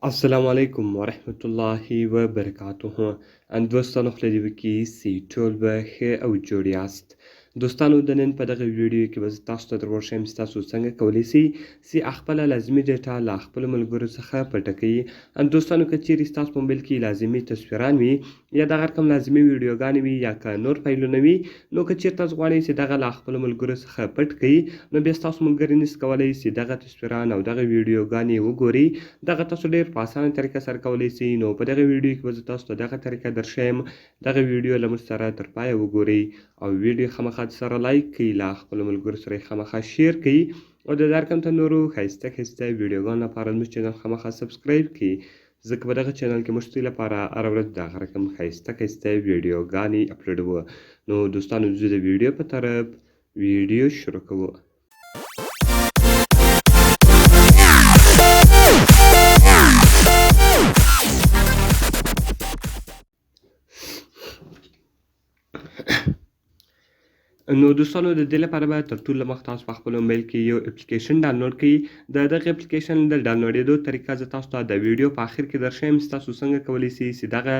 السلام علیکم ورحمت الله وبرکاته. دوستانو خپله دې وکړي چې ټول به ښه او جوړ یاست. دوستانو د نن په دغه ویډیو کې به زه تاسو ته در وښیم چې تاسو څنګه کولی سئ چې خپله لازمي ډیټا له خپلو ملګرو څخه پټه کړئ. دوستانو که چیرې ستاسو په موبایل کې لازمي تصویران وي یا دغه رقم لازمي ویډیوګانې وي یا که نور فایلونه وي، نو که چیرې تاسو غواړئ چې دغه له خپلو ملګرو څخه پټ کړئ، نو بیا ستاسو ملګري نشي کولی چې دغه تصویران او دغه ویډیوګانې وګوري. دغه تاسو ډېر په اسانه طریقه سره کولی سئ. نو په دغه ویډیو کې به زه تاسو ته دغه طریقه درښیم. دغه ویډیو له موږ سره تر پایه وګورئ او ویډیو خامخا سره لایک کړئ، له خپلو ملګرو سره یې خامخا شیر کړئ او د دا رقم ته نورو ښایسته ښایسته ویډیوګانو لپاره زموږ چینل خامخا سبسکرایب کړئ، ځکه په دغه چینل کې موږ ستاسو لپاره هره ورځ دغه رقم ښایسته ښایسته ویډیوګانې اپلوډوو. نو دوستانو زه د ویډیو په طرف ویډیو شروع کوو. نو دوستانو د دې لپاره باید تر ټولو مخکې تاسو په خپل موبایل کې یو اپلیکیشن ډاونلوډ کړئ. د دغه اپلیکیشن د ډاونلوډېدو طریقه زه تاسو ته د ویډیو په آخر کې درښیم چې تاسو څنګه کولی سئ چې دغه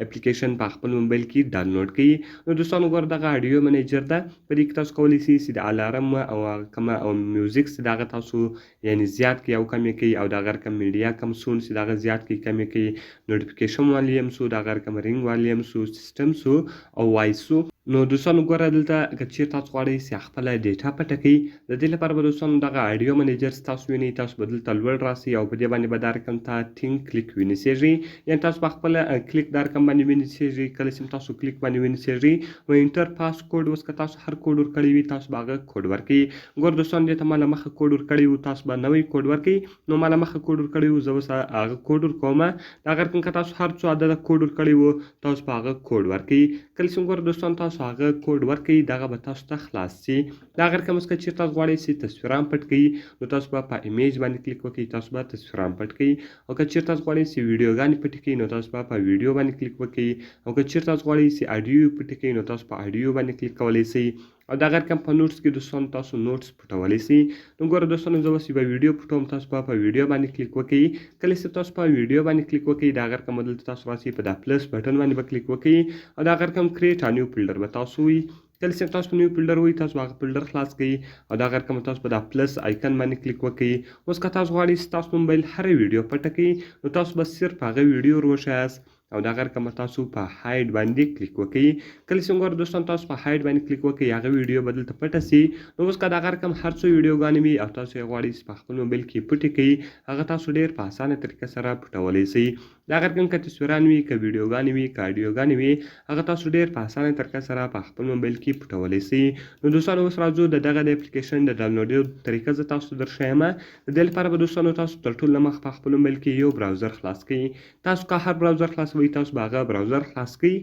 اپلیکیشن په خپل موبایل کې ډاونلوډ کړئ. نو دوستانو ګوره دغه اډیو منیجر ده، په دې کې تاسو کولی سئ چې د الارم او کومه او میوزیک چې دغه تاسو یعنې زیات کړئ او کم یې کړئ، او دغه رقم میډیا کم سون چې دغه زیات کړئ کم یې کړئ، نوټیفیکیشن والیم سو، دغه رقم رینګ والیم سو، سیسټم سو او وایس سو. نو دوستانو ګوره دلته که چیرې تاسو غواړئ چې خپله ډیټا پټه کړئ، د دې لپاره به دوستانو دغه اډیو منیجر چې تاسو وینئ، تاسو به دلته لوړ راسئ او په دې باندې به دا رقم ته ټینګ کلیک ونیسېږي، یعنې تاسو په خپله کلیک دا رقم باندې ونیسېږي. کله چې تاسو کلیک باندې ونیسېږي نو انټر پاس کوډ، اوس که تاسو هر کوډ ورکړی وي تاسو به هغه کوډ ورکړئ. ګوره دوستانو دې ته ما له مخه کوډ ورکړی و، تاسو به نوی کوډ ورکړئ. نو ما له مخه کوډ ورکړی و، زه اوس هغه کوډ ورکوم. دغه رقم که تاسو هر څو عدده کوډ ورکړی و تاسو به هغه کوډ ورکړئ. کله چې ګوره دوستانو تاسو هغه کوډ ورکړئ دغه به تاسو ته خلاص شي. دغه رقم اوس که چیرې تاسو غواړئ چې تصویران پټ کړئ، نو تاسو به په ایمیج باندې کلیک وکړئ، تاسو به تصویران پټ کړئ. او که چیرې تاسو غواړئ چې ویډیوګانې پټې کړئ، نو تاسو به په ویډیو باندې کلیک وکړئ. او که چیرې تاسو غواړئ چې اډیو پټې کړئ، نو تاسو په اډیو باندې کلیک کولی شئ. او دغه رقم په نوټس کې دوستانو تاسو نوټس پټولی شئ. نو ګوره دوستانو زه اوس یوه ویډیو پټوم، تاسو به په ویډیو باندې کلیک وکړئ. کله چې تاسو په ویډیو باندې کلیک وکړئ دغه رقم به دلته تاسو راسئ، په دا پلس بټن باندې به کلیک وکړئ او دغه رقم کریټ ا نیو فولډر به تاسو وي. کله چې تاسو په نیو فولډر وي تاسو به هغه فولډر خلاص کړئ او دغه رقم تاسو په دا پلس آیکن باندې کلیک وکړئ. اوس که تاسو غواړئ چې تاسو موبایل هره ویډیو پټه کړئ، نو تاسو به صرف هغه ویډیو وروښیاست او دغه رقم تاسو په هاید باندې کلیک وکړئ. کله چې ګوره دوستان تاسو په هاید باندې کلیک وکړئ هغه ویډیو به دلته پټه سي. نو اوس که دغه رقم هر څو ویډیوګانې وي او تاسو یې غواړئ چې په خپل موبایل کې پټې کړئ، هغه تاسو ډېر په اسانه طریقه سره پټولی شئ. دغه رقم که تصویران وي، که ویډیوګانې وي، که اډیوګانې وي، هغه تاسو ډېر په اسانه طریقه سره په خپل موبایل کې پټولی شئ. نو دوستانو اوس راځو د دغه د اپلیکیشن د ډاونلوډېدو طریقه زه تاسو ته درښیم. د دې لپاره به دوستانو تاسو تر ټولو نه مخکې په خپل موبایل کې یو براوزر خلاص کړئ. تاسو که هر براوزر خلاصوئ تاسو به هغه براوزر خلاص کړئ.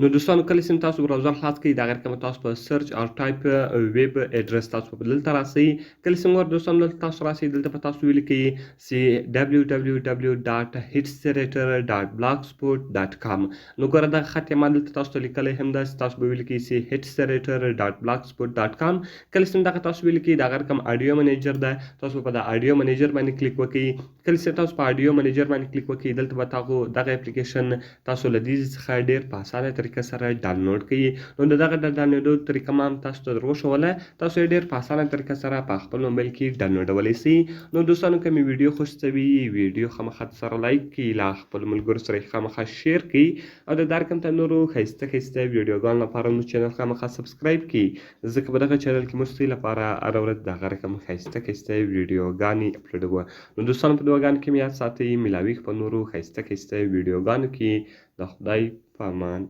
نو دوستانو کله چې تاسو براوزر خلاص کړئ دغه رقم تاسو په سرچ او ټایپ ویب اډرس تاسو په دلته راسئ. کله چې ګوره دوستانو دلته تاسو راسئ دلته به تاسو ولیکئ چې www.hitserator.blogspot.com. نو ګوره دغه خط یې ما دلته تاسو ته لیکلی هم ده چې تاسو به ولیکئ چې hitserator.blogspot.com. کله چې دغه تاسو ولیکئ دغه رقم اډیو منیجر ده، تاسو په دا اډیو منیجر باندې کلیک وکړئ. کله چې تاسو په اډیو منیجر باندې کلیک وکړئ دلته به دغه اپلیکیشن تاسو له دې څخه ډېر په اسانه طریقه سره ډاونلوډ کړئ. نو د دغه د ډاونلوډو طریقه ما هم تاسو ته در وښوله، تاسو یې ډېر په اسانه طریقه سره په خپل موبایل کې ډاونلوډولی شئ. نو دوستانو که مې ویډیو خوښ شوي ویډیو خامخا سره لایک کړئ، له خپلو ملګرو سره یې خامخا شیر کړئ او د دا رقم ته نورو ښایسته ښایسته ویډیوګانو لپاره زموږ چینل خامخا سبسکرایب کړئ، ځکه په دغه چینل کې موږ ستاسو لپاره هره ورځ دغه رقم ښایسته ښایسته ویډیوګانې اپلوډوو. نو دوستانو په دعاګانو کې مې یاد ساتئ. ملاویږو په نورو ښایسته ښایسته ویډیوګانو کې. د خدای په امان.